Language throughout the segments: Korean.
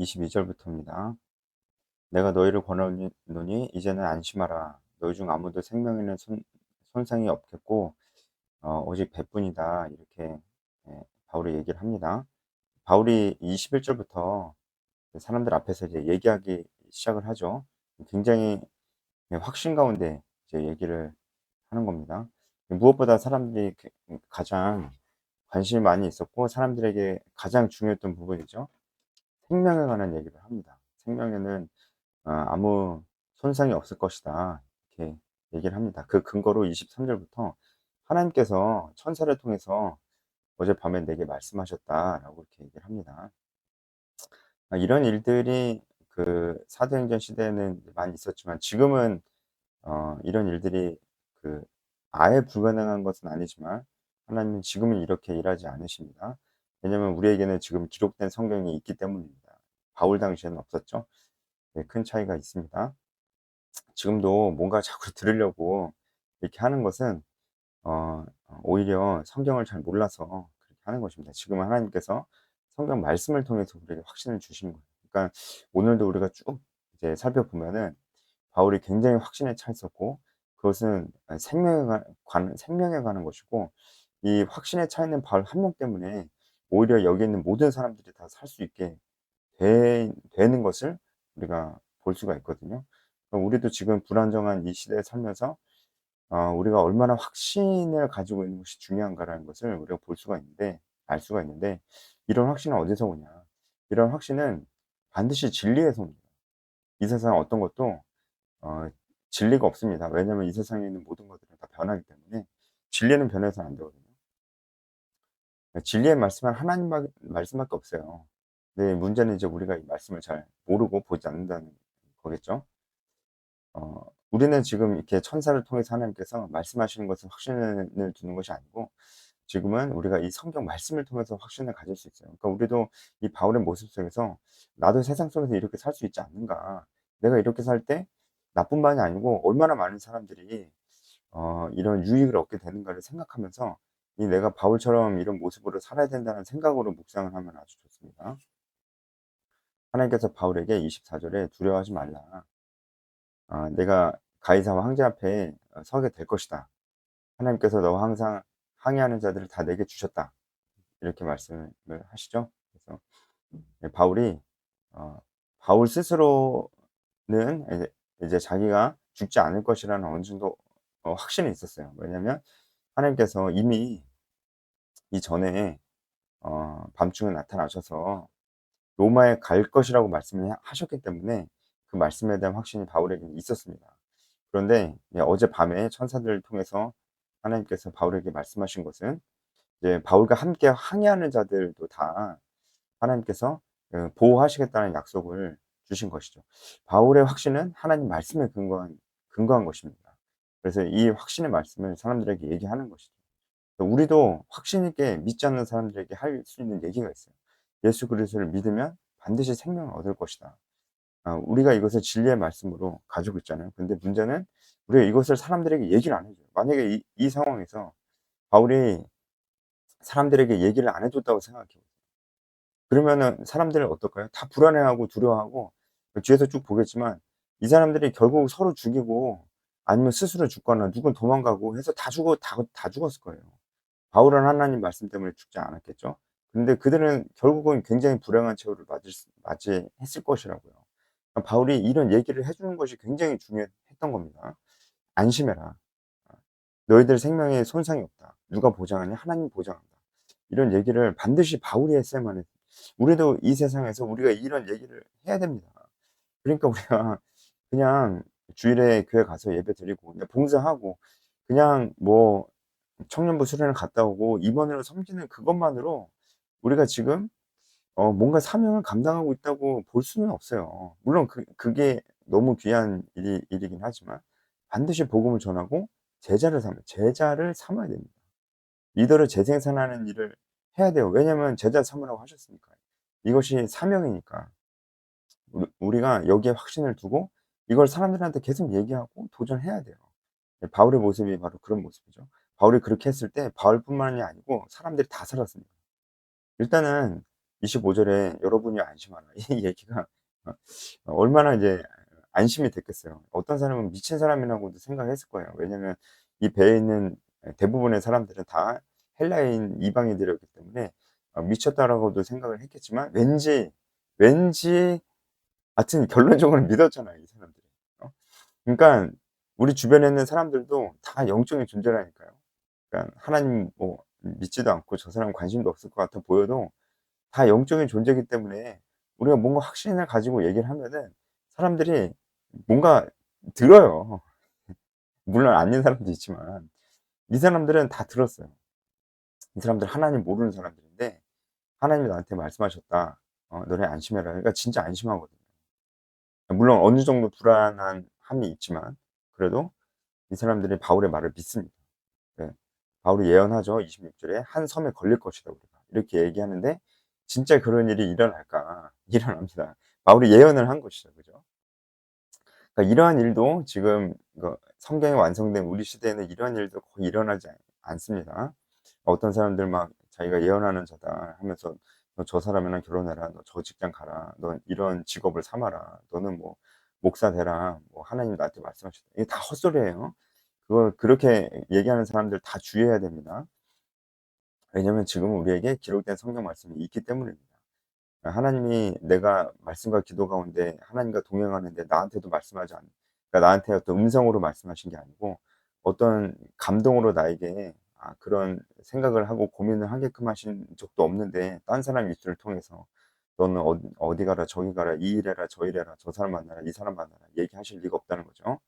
22절부터입니다. 내가 너희를 권하노니 이제는 안심하라. 너희 중 아무도 생명에는 손상이 없겠고 오직 배뿐이다. 이렇게 바울이 얘기를 합니다. 바울이 21절부터 사람들 앞에서 이제 얘기하기 시작을 하죠. 굉장히 확신 가운데 이제 얘기를 하는 겁니다. 무엇보다 사람들이 가장 관심이 많이 있었고 사람들에게 가장 중요했던 부분이죠. 생명에 관한 얘기를 합니다. 생명에는 아무 손상이 없을 것이다. 이렇게 얘기를 합니다. 그 근거로 23절부터 하나님께서 천사를 통해서 어젯밤에 내게 말씀하셨다라고 이렇게 얘기를 합니다. 이런 일들이 그 사도행전 시대에는 많이 있었지만 지금은 이런 일들이 그 아예 불가능한 것은 아니지만 하나님은 지금은 이렇게 일하지 않으십니다. 왜냐하면 우리에게는 지금 기록된 성경이 있기 때문입니다. 바울 당시에는 없었죠. 네, 큰 차이가 있습니다. 지금도 뭔가 자꾸 들으려고 이렇게 하는 것은 오히려 성경을 잘 몰라서 그렇게 하는 것입니다. 지금은 하나님께서 성경 말씀을 통해서 우리에게 확신을 주신 거예요. 그러니까 오늘도 우리가 쭉 이제 살펴보면은 바울이 굉장히 확신에 차 있었고 그것은 생명에 관한 것이고 이 확신에 차 있는 바울 한 명 때문에 오히려 여기 있는 모든 사람들이 다 살 수 있게 되는 것을 우리가 볼 수가 있거든요. 우리도 지금 불안정한 이 시대에 살면서 우리가 얼마나 확신을 가지고 있는 것이 중요한가라는 것을 우리가 볼 수가 있는데 알 수가 있는데 이런 확신은 어디서 오냐? 이런 확신은 반드시 진리에서 옵니다. 이 세상 어떤 것도 어 진리가 없습니다. 왜냐하면 이 세상에 있는 모든 것들은 다 변하기 때문에 진리는 변해서는 안 되거든요. 진리의 말씀은 하나님 말씀밖에 없어요. 근데 문제는 이제 우리가 이 말씀을 잘 모르고 보지 않는다는 거겠죠. 우리는 지금 이렇게 천사를 통해서 하나님께서 말씀하시는 것은 확신을 두는 것이 아니고 지금은 우리가 이 성경 말씀을 통해서 확신을 가질 수 있어요. 그러니까 우리도 이 바울의 모습 속에서 '나도 세상 속에서 이렇게 살 수 있지 않는가. 내가 이렇게 살 때 나뿐만이 아니고 얼마나 많은 사람들이 이런 유익을 얻게 되는가를 생각하면서 이 내가 바울처럼 이런 모습으로 살아야 된다는 생각으로 묵상을 하면 아주 좋습니다. 하나님께서 바울에게 24절에 "두려워하지 말라. 내가 가이사와 황제 앞에 서게 될 것이다. 하나님께서 너와 항상 항의하는 자들을 다 내게 주셨다." 이렇게 말씀을 하시죠. 그래서 바울이 어 바울 스스로는 이제 자기가 죽지 않을 것이라는 어느 정도 확신이 있었어요. 왜냐하면 하나님께서 이미 이전에 밤중에 나타나셔서 로마에 갈 것이라고 말씀을 하셨기 때문에 그 말씀에 대한 확신이 바울에게는 있었습니다. 그런데 어젯밤에 천사들을 통해서 하나님께서 바울에게 말씀하신 것은 이제 바울과 함께 항해하는 자들도 다 하나님께서 보호하시겠다는 약속을 주신 것이죠. 바울의 확신은 하나님 말씀에 근거한 것입니다. 그래서 이 확신의 말씀을 사람들에게 얘기하는 것이죠. 우리도 확신 있게 믿지 않는 사람들에게 할 수 있는 얘기가 있어요. 예수 그리스도를 믿으면 반드시 생명을 얻을 것이다. 우리가 이것을 진리의 말씀으로 가지고 있잖아요. 근데 문제는 우리가 이것을 사람들에게 얘기를 안 해줘요. 만약에 이 상황에서 바울이 사람들에게 얘기를 안 해줬다고 생각해요. 그러면은 사람들은 어떨까요? 다 불안해하고 두려워하고 뒤에서 쭉 보겠지만 이 사람들이 결국 서로 죽이고 아니면 스스로 죽거나 누군 도망가고 해서 다 죽었을 거예요. 바울은 하나님 말씀 때문에 죽지 않았겠죠. 근데 그들은 결국은 굉장히 불행한 최후를 맞이했을 것이라고요. 바울이 이런 얘기를 해 주는 것이 굉장히 중요했던 겁니다. "안심해라. 어 너희들 생명에 손상이 없다. 누가 보장하냐? 하나님이 보장한다." 이런 얘기를 반드시 바울이 했어야만 했 우리도 이 세상에서 우리가 이런 얘기를 해야 됩니다. 그러니까 우리가 그냥 주일에 교회 가서 예배드리고 그냥 봉사하고 그냥 뭐 청년부 수련회 갔다 오고 임원으로 섬기는 그것만으로 우리가 지금 뭔가 사명을 감당하고 있다고 볼 수는 없어요. 물론 그게 너무 귀한 일이긴 하지만 반드시 복음을 전하고 제자를 삼아야 됩니다. 리더를 재생산하는 일을 해야 돼요. 왜냐하면 제자 삼으라고 하셨으니까요. 이것이 사명이니까. 우리가 여기에 확신을 두고 이걸 사람들한테 계속 얘기하고 도전해야 돼요. 바울의 모습이 바로 그런 모습이죠. 바울이 그렇게 했을 때 바울뿐만이 아니고 사람들이 다 살았습니다. 일단은 25절에 여러분이 안심하라. 이 얘기가 어 얼마나 이제 안심이 됐겠어요. 어떤 사람은 미친 사람이라고도 생각했을 거예요. 왜냐면 이 배에 있는 대부분의 사람들은 다 헬라인 이방인들이었기 때문에 미쳤다라고도 생각을 했겠지만 왠지 하여튼 결론적으로는 믿었잖아요, 이 사람들이. 그러니까 우리 주변에 있는 사람들도 다 영적인 존재라니까요. 그러니까 하나님 뭐 믿지도 않고 저 사람 관심도 없을 것 같아 보여도 다 영적인 존재이기 때문에 우리가 뭔가 확신을 가지고 얘기를 하면은 사람들이 뭔가 들어요. 물론 안 믿는 사람도 있지만 이 사람들은 다 들었어요. 이 사람들 하나님 모르는 사람들인데 하나님이 나한테 말씀하셨다. 너네 안심해라. 그러니까 진짜 안심하거든요. 물론 어느 정도 불안한 함이 있지만 그래도 이 사람들이 바울의 말을 믿습니다. 네. 바울이 예언하죠. 26절에 "한 섬에 걸릴 것이다 우리가." 이렇게 얘기하는데 진짜 그런 일이 일어날까? 일어납니다. 바울이 예언을 한 것이죠. 그죠? 그러니까 이러한 일도 지금 성경이 완성된 우리 시대에는 이러한 일도 거의 일어나지 않습니다. 어떤 사람들 막 자기가 예언하는 자다 하면서 "너 저 사람이랑 결혼해라. 너 저 직장 가라. 너 이런 직업을 삼아라. 너는 뭐 목사 되라. 뭐 하나님 나한테 말씀하셨다." 이게 다 헛소리예요. 그거 그렇게 얘기하는 사람들 다 주의해야 됩니다. 왜냐면 지금 우리에게 기록된 성경 말씀이 있기 때문입니다. 하나님이 내가 말씀과 기도 가운데 하나님과 동행하는데 나한테도 말씀하지 않 그러니까 나한테 어떤 음성으로 말씀하신 게 아니고 어떤 감동으로 나에게 그런 생각을 하고 고민을 하게끔 하신 적도 없는데 딴 사람 입술을 통해서 "너는 어디 가라. 저기 가라. 이 일 해라. 저 일 해라. 저 사람 만나라. 이 사람 만나라." 얘기하실 리가 없다는 거죠.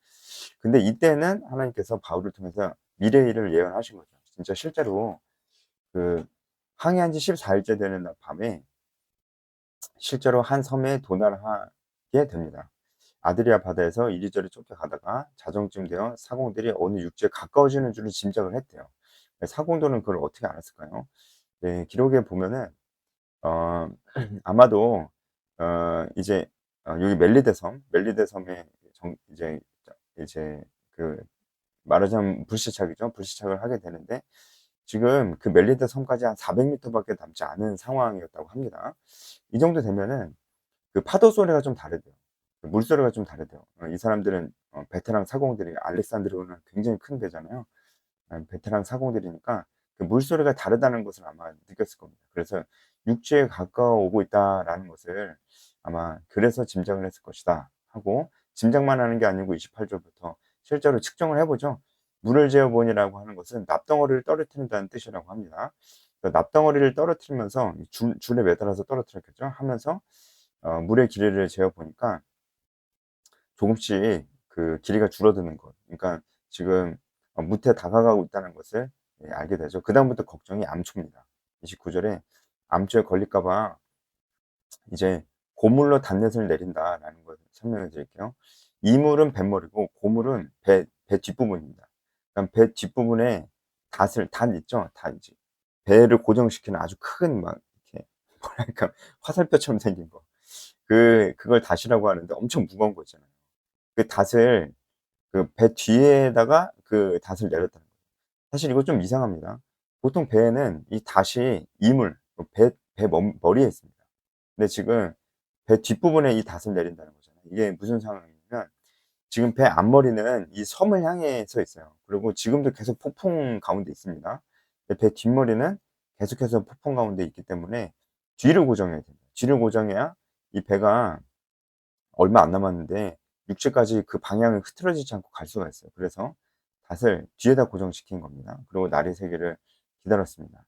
근데 이때는 하나님께서 바울을 통해서 미래의 일을 예언하신 거죠. 진짜 실제로 그 항해한 지 14일째 되는 날 밤에 실제로 한 섬에 도달하게 됩니다. 아드리아 바다에서 이리저리 쫓겨가다가 자정쯤 되어 사공들이 어느 육지에 가까워지는 줄을 짐작을 했대요. 사공들은 그걸 어떻게 알았을까요? 네, 기록에 보면은 어 아마도 이제 여기 멜리데 섬에 이제 그 말하자면 불시착이죠. 불시착을 하게 되는데 지금 그 멜리데 섬까지 한 400 미터밖에 남지 않은 상황이었다고 합니다. 이 정도 되면은 그 파도 소리가 좀 다르대요. 그 물소리가 좀 다르대요. 이 사람들은 베테랑 사공들이 알렉산드리아는 굉장히 큰 배잖아요. 베테랑 사공들이니까 그 물소리가 다르다는 것을 아마 느꼈을 겁니다. 그래서 '육지에 가까워 오고 있다.'라는 것을 아마 그래서 짐작을 했을 것이다 하고 짐작만 하는 게 아니고 28 절부터 실제로 측정을 해 보죠. 물을 재어 보니라고 하는 것은 납덩어리를 떨어뜨린다는 뜻이라고 합니다. 그 납덩어리를 떨어뜨리면서 줄에 매달아서 떨어뜨렸겠죠. 하면서 물의 길이를 재어 보니까 조금씩 그 길이가 줄어드는 것. 그러니까 지금 무태 다가가고 있다는 것을 알게 되죠. 그다음부터 걱정이 암초입니다. 29 절에 "암초에 걸릴까 봐 이제 고물로 단넷을 내린다."라는 것을 설명해 드릴게요. 이물은 뱃머리고 고물은 배 뒷부분입니다. 그러니까 배 뒷부분에 닷 있죠? 닷 이제 배를 고정시키는 아주 큰 막 이렇게 뭐랄까 화살표처럼 생긴 거. 그걸 닷이라고 하는데 엄청 무거운 거 있잖아요. 그 닷을 그 배 뒤에다가 그 닷을 내렸다는 거예요. 사실 이거 좀 이상합니다. 보통 배에는 이 닷이 이물 배 머리에 있습니다. 근데 지금 배 뒷부분에 이 닷을 내린다는 거잖아요. 이게 무슨 상황이냐면 지금 배 앞머리는 이 섬을 향해 서 있어요. 그리고 지금도 계속 폭풍 가운데 있습니다. 근데 배 뒷머리는 계속해서 폭풍 가운데 있기 때문에 뒤를 고정해야 됩니다. 뒤를 고정해야 이 배가 얼마 안 남았는데 육지까지 그 방향을 흐트러지지 않고 갈 수가 있어요. 그래서 닷을 뒤에다 고정시킨 겁니다. 그리고 날이 새기를 기다렸습니다.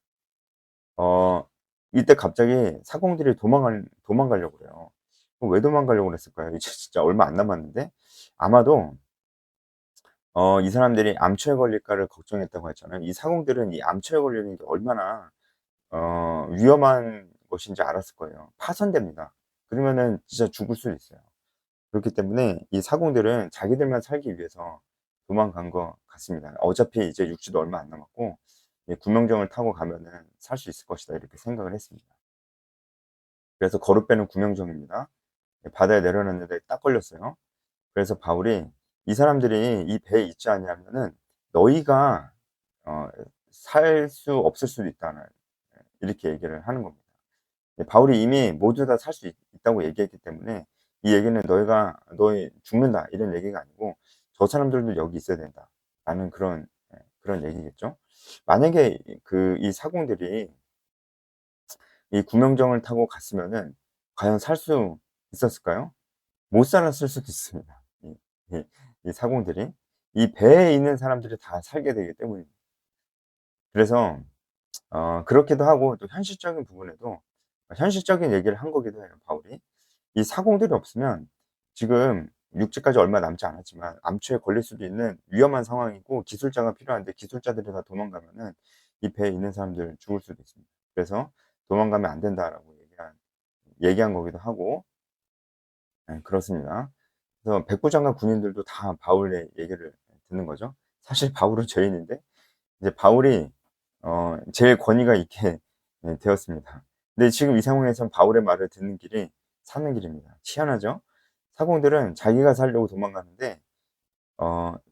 어 이때 갑자기 사공들이 도망가려고 그래요. 그럼 왜 도망가려고 그랬을까요? 이제 진짜 얼마 안 남았는데 아마도 이 사람들이 암초에 걸릴까를 걱정했다고 했잖아요. 이 사공들은 이 암초에 걸리는 게 얼마나 위험한 것인지 알았을 거예요. 파손됩니다. 그러면은 진짜 죽을 수 있어요. 그렇기 때문에 이 사공들은 자기들만 살기 위해서 도망간 것 같습니다. 어차피 이제 육지도 얼마 안 남았고 구명정을 타고 가면은 살 수 있을 것이다 이렇게 생각을 했습니다. 그래서 거룻배는 구명정입니다. 바다에 내려놨는데 딱 걸렸어요. 그래서 바울이 이 사람들이 이 배에 있지 아니하면은 너희가 살 수 없을 수도 있다 이렇게 얘기를 하는 겁니다. 바울이 이미 모두 다 살 수 있다고 얘기했기 때문에 이 얘기는 "너희가 너희 죽는다." 이런 얘기가 아니고 "저 사람들도 여기 있어야 된다."라는 그런 얘기겠죠. 만약에 이 사공들이 이 구명정을 타고 갔으면은 과연 살 수 있었을까요? 못 살았을 수도 있습니다. 이 이 사공들이. 이 배에 있는 사람들이 다 살게 되기 때문입니다. 그래서 그렇기도 하고 또 현실적인 부분에도 현실적인 얘기를 한 거기도 해요, 바울이. 이 사공들이 없으면 지금 육지까지 얼마 남지 않았지만 암초에 걸릴 수도 있는 위험한 상황이고 기술자가 필요한데 기술자들이 다 도망가면은 이 배에 있는 사람들 죽을 수도 있습니다. 그래서 "도망가면 안 된다."라고 얘기한 거기도 하고 그렇습니다. 그래서 백부장과 군인들도 다 바울의 얘기를 듣는 거죠. 사실 바울은 죄인인데 이제 바울이 제일 권위가 있게 되었습니다. 근데 지금 이 상황에선 바울의 말을 듣는 길이 사는 길입니다. 희한하죠? 사공들은 자기가 살려고 도망가는데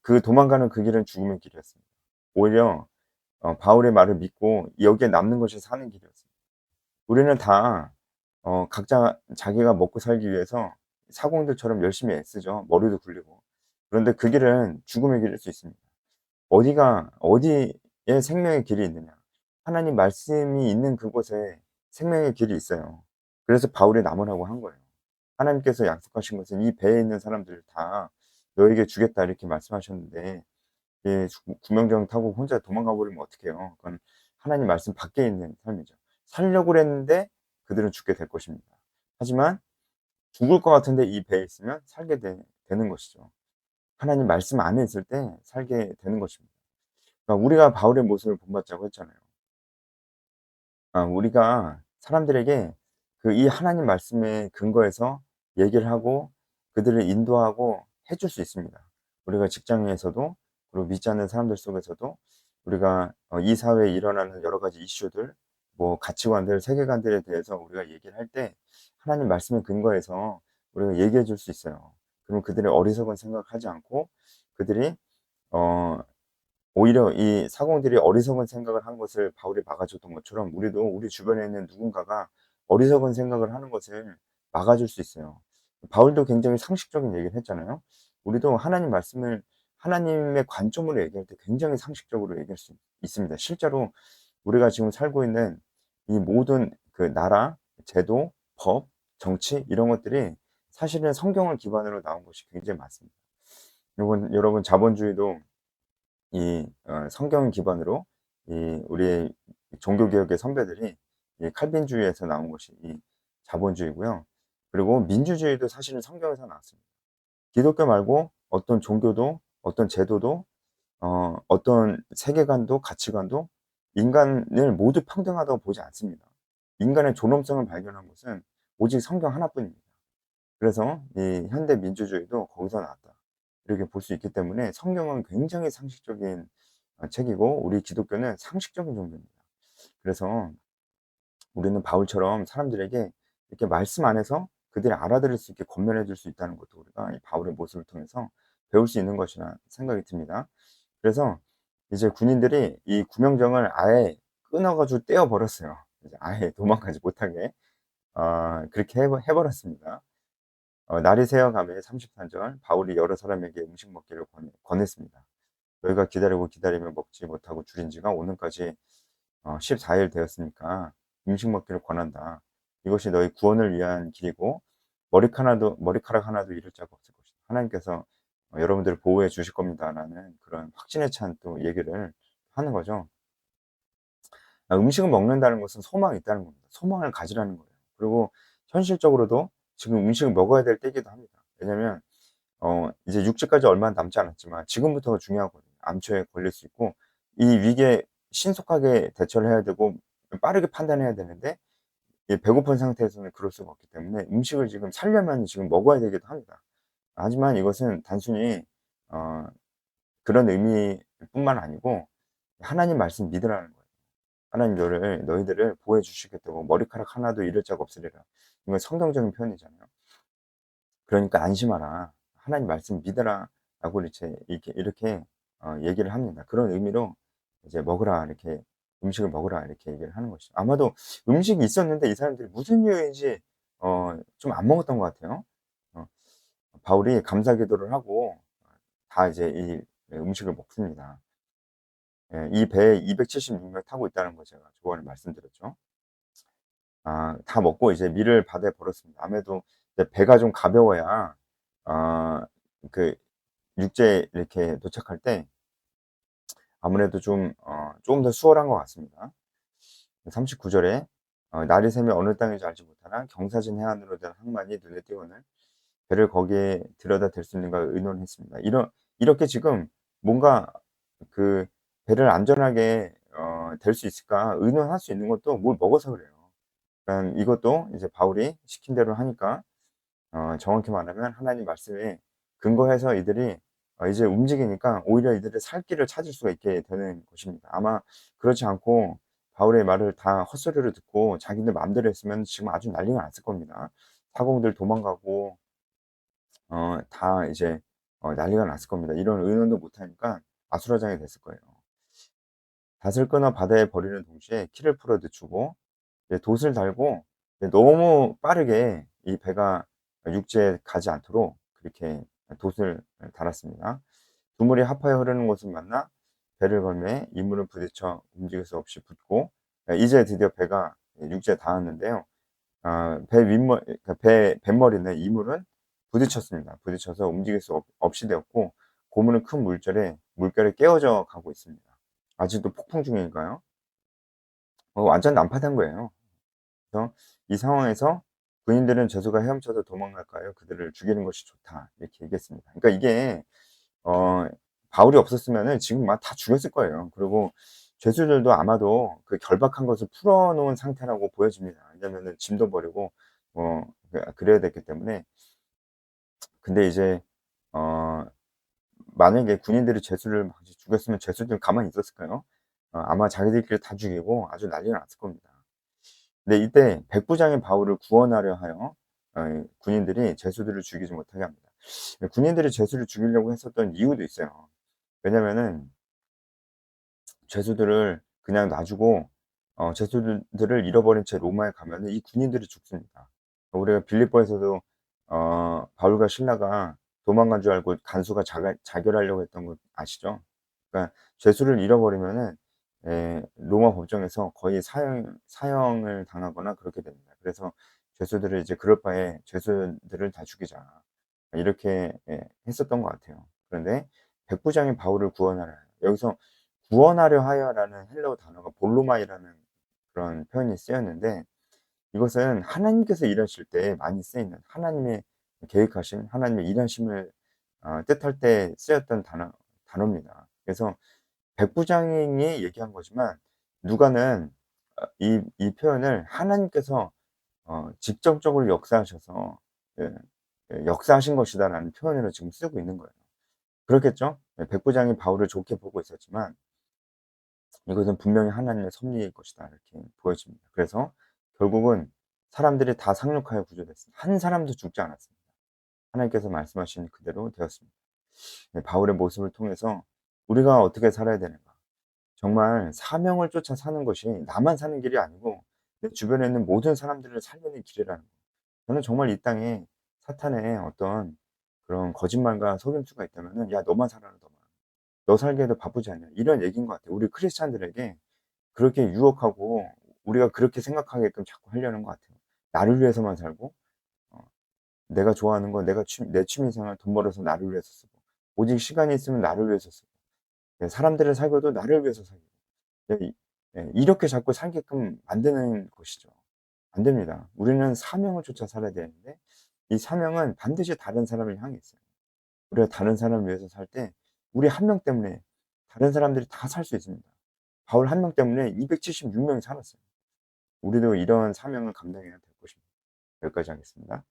그 도망가는 그 길은 죽음의 길이었습니다. 오히려 바울의 말을 믿고 여기에 남는 것이 사는 길이었습니다. 우리는 다 각자 자기가 먹고 살기 위해서 사공들처럼 열심히 애쓰죠. 머리도 굴리고. 그런데 그 길은 죽음의 길일 수 있습니다. 어디에 생명의 길이 있느냐. 하나님 말씀이 있는 그곳에 생명의 길이 있어요. 그래서 바울이 남으라고 한 거예요. 하나님께서 약속하신 것은 "이 배에 있는 사람들을 다 너에게 주겠다." 이렇게 말씀하셨는데 구명정 타고 혼자 도망가 버리면 어떡해요. 그건 하나님 말씀 밖에 있는 삶이죠. 살려고 그랬는데 그들은 죽게 될 것입니다. 하지만 죽을 것 같은데 이 배에 있으면 살게 되는 것이죠. 하나님 말씀 안에 있을 때 살게 되는 것입니다. 그러니까 우리가 바울의 모습을 본받자고 했잖아요. 우리가 사람들에게 이 하나님 말씀에 근거해서 얘기를 하고 그들을 인도하고 해줄 수 있습니다. 우리가 직장에서도 그리고 믿지 않는 사람들 속에서도 우리가 이 사회에 일어나는 여러 가지 이슈들 뭐 가치관들, 세계관들에 대해서 우리가 얘기를 할 때 하나님 말씀에 근거해서 우리가 얘기해 줄 수 있어요. 그럼 그들의 어리석은 생각을 하지 않고 그들이 어 오히려 이 사공들이 어리석은 생각을 한 것을 바울이 막아줬던 것처럼 우리도 우리 주변에 있는 누군가가 어리석은 생각을 하는 것을 막아줄 수 있어요. 바울도 굉장히 상식적인 얘기를 했잖아요. 우리도 하나님 말씀을 하나님의 관점으로 얘기할 때 굉장히 상식적으로 얘기할 수 있습니다. 실제로 우리가 지금 살고 있는 이 모든 나라, 제도, 법, 정치 이런 것들이 사실은 성경을 기반으로 나온 것이 굉장히 많습니다. 여러분 자본주의도 성경 기반으로 우리의 종교개혁의 선배들이 이 칼빈주의에서 나온 것이 이 자본주의고요. 그리고 민주주의도 사실은 성경에서 나왔습니다. 기독교 말고 어떤 종교도 어떤 제도도 어떤 세계관도 가치관도 인간을 모두 평등하다고 보지 않습니다. 인간의 존엄성을 발견한 것은 오직 성경 하나뿐입니다. 그래서 이 현대 민주주의도 거기서 나왔다. 이렇게 볼 수 있기 때문에 성경은 굉장히 상식적인 책이고 우리 기독교는 상식적인 종교입니다. 그래서 우리는 바울처럼 사람들에게 이렇게 말씀 안에서 그들이 알아들을 수 있게 권면해 줄 수 있다는 것도 우리가 이 바울의 모습을 통해서 배울 수 있는 것이라 생각이 듭니다. 그래서 이제 군인들이 이 구명정을 아예 끊어 가지고 떼어 버렸어요. 이제 아예 도망가지 못하게 그렇게 해 버렸습니다. 날이 새어가매 33절 바울이 여러 사람에게 음식 먹기를 권했습니다. 너희가 기다리고 기다리며 먹지 못하고 줄인 지가 오늘까지 14일 되었으니까 음식 먹기를 권한다. 이것이 너희 구원을 위한 길이고 머리카락 하나도 잃을 자가 없을 것이다. 하나님께서 여러분들을 보호해 주실 겁니다라는 그런 확신에 찬 또 얘기를 하는 거죠. 음식을 먹는다는 것은 소망이 있다는 겁니다. 소망을 가지라는 거예요. 그리고 현실적으로도 지금 음식을 먹어야 될 때이기도 합니다. 왜냐면 이제 육지까지 얼마 남지 않았지만 지금부터가 중요하거든요. 암초에 걸릴 수 있고 이 위기에 신속하게 대처를 해야 되고 빠르게 판단해야 되는데 이 배고픈 상태에서는 그럴 수가 없기 때문에 음식을 지금 살려면 지금 먹어야 되기도 합니다. 하지만 이것은 단순히 어 그런 의미뿐만 아니고 하나님 말씀 믿으라는 거예요. 하나님 너희들을 보호해 주시겠다고 머리카락 하나도 잃을 자가 없으리라. 이건 성경적인 표현이잖아요. 그러니까 "안심하라. 하나님 말씀 믿으라."라고 이렇게 얘기를 합니다. 그런 의미로 이제 "먹으라." 이렇게 음식을 먹으라 이렇게 얘기를 하는 것이죠. 아마도 음식이 있었는데 이 사람들이 무슨 이유인지 좀 안 먹었던 것 같아요. 어 바울이 감사 기도를 하고 다 이제 이 음식을 먹습니다. 예, 이 배에 276명 타고 있다는 거 제가 저번에 말씀드렸죠. 다 먹고 이제 밀을 바다에 버렸습니다. 아무래도 이제 배가 좀 가벼워야 그 육지에 이렇게 도착할 때 아무래도 좀 조금 더 수월한 것 같습니다. 39 절에 날이 새면 어느 땅인지 알지 못하나 경사진 해안으로 된 항만이 눈에 띄오는 배를 거기에 들여다 댈 수 있는가 의논했습니다. 이렇게 지금 뭔가 그 배를 안전하게 댈 수 있을까 의논할 수 있는 것도 뭘 먹어서 그래요. 그러니까 이것도 이제 바울이 시킨 대로 하니까 정확히 말하면 하나님 말씀에 근거해서 이들이 이제 움직이니까 오히려 이들의 살 길을 찾을 수가 있게 되는 것입니다. 아마 그렇지 않고 바울의 말을 다 헛소리로 듣고 자기들 마음대로 했으면 지금 아주 난리가 났을 겁니다. 사공들 도망가고 다 이제 난리가 났을 겁니다. 이런 의논도 못 하니까 아수라장이 됐을 거예요. 닷을 끊어 바다에 버리는 동시에 키를 풀어 늦추고 이제 돛을 달고 이제 너무 빠르게 이 배가 육지에 가지 않도록 그렇게 돛을 달았습니다. 두물이 합하여 흐르는 곳을 만나 배를 걸매 이물은 부딪혀 움직일 수 없이 붙고 이제 드디어 배가 육지에 닿았는데요. 배 윗머 그러니까 배 뱃머리는 이물은 부딪혔습니다. 부딪혀서 움직일 수 없이 되었고 고문은 큰 물결에 깨어져 가고 있습니다. 아직도 폭풍 중이니까요. 완전 난파된 거예요. 그래서 이 상황에서 군인들은 죄수가 헤엄쳐서 도망갈까요? 그들을 죽이는 것이 좋다. 이렇게 얘기했습니다. 그러니까 이게 어 바울이 없었으면은 지금 막 다 죽였을 거예요. 그리고 죄수들도 아마도 그 결박한 것을 풀어 놓은 상태라고 보여집니다. 왜냐면은 짐도 버리고 그래야 됐기 때문에. 근데 이제 어 만약에 군인들이 죄수를 막 죽였으면 죄수들은 가만히 있었을까요? 아마 자기들끼리 다 죽이고 아주 난리가 났을 겁니다. 근데 이때 백부장인 바울을 구원하려 하여 군인들이 죄수들을 죽이지 못하게 합니다. 군인들이 죄수를 죽이려고 했었던 이유도 있어요. 왜냐면은 죄수들을 그냥 놔주고 죄수들을 잃어버린 채 로마에 가면은 이 군인들이 죽습니다. 우리가 빌립보에서도 바울과 실라가 도망간 줄 알고 간수가 자결하려고 했던 거 아시죠? 그러니까 죄수를 잃어버리면은 로마 법정에서 거의 사형을 당하거나 그렇게 됩니다. 그래서 죄수들을 이제 그럴 바에 죄수들을 다 죽이자. 이렇게 했었던 것 같아요. 그런데 백부장인 바울을 구원하려 해요. 여기서 구원하려 하여라는 헬라어 단어가 볼로마이라는 그런 표현이 쓰였는데 이것은 하나님께서 일하실 때 많이 쓰이는 하나님의 계획하신 하나님의 일하심을 뜻할 때 쓰였던 단어입니다. 그래서 백부장이 얘기한 거지만 누가는 이 표현을 하나님께서 직접적으로 역사하셔서 예 역사하신 것이다라는 표현으로 지금 쓰고 있는 거예요. 그렇겠죠? 백부장이 바울을 좋게 보고 있었지만 이것은 분명히 하나님의 섭리일 것이다 이렇게 보여집니다. 그래서 결국은 사람들이 다 상륙하여 구조됐습니다. 한 사람도 죽지 않았습니다. 하나님께서 말씀하신 그대로 되었습니다. 바울의 모습을 통해서 우리가 어떻게 살아야 되는가? 정말 사명을 쫓아 사는 것이 나만 사는 길이 아니고 내 주변에 있는 모든 사람들을 살리는 길이라는 거. 저는 정말 이 땅에 사탄의 어떤 그런 거짓말과 속임수가 있다면은 "야 너만 살아라 너만. 너 살기에도 바쁘지 않냐." 이런 얘기인 것 같아요. 우리 크리스찬들에게 그렇게 유혹하고 우리가 그렇게 생각하게끔 자꾸 하려는 것 같아요. 나를 위해서만 살고 어 내가 좋아하는 거 내 취미 생활 돈 벌어서 나를 위해서 쓰고 오직 시간이 있으면 나를 위해서 쓰고 사람들을 사귀어도 나를 위해서 사귀고 이렇게 자꾸 살게끔 만드는 것이죠. 안 됩니다. 우리는 사명을 쫓아 살아야 되는데 이 사명은 반드시 다른 사람을 향해 있어요. 우리가 다른 사람을 위해서 살 때 우리 한 명 때문에 다른 사람들이 다 살 수 있습니다. 바울 한 명 때문에 276 명이 살았어요. 우리도 이런 사명을 감당해야 될 것입니다. 여기까지 하겠습니다.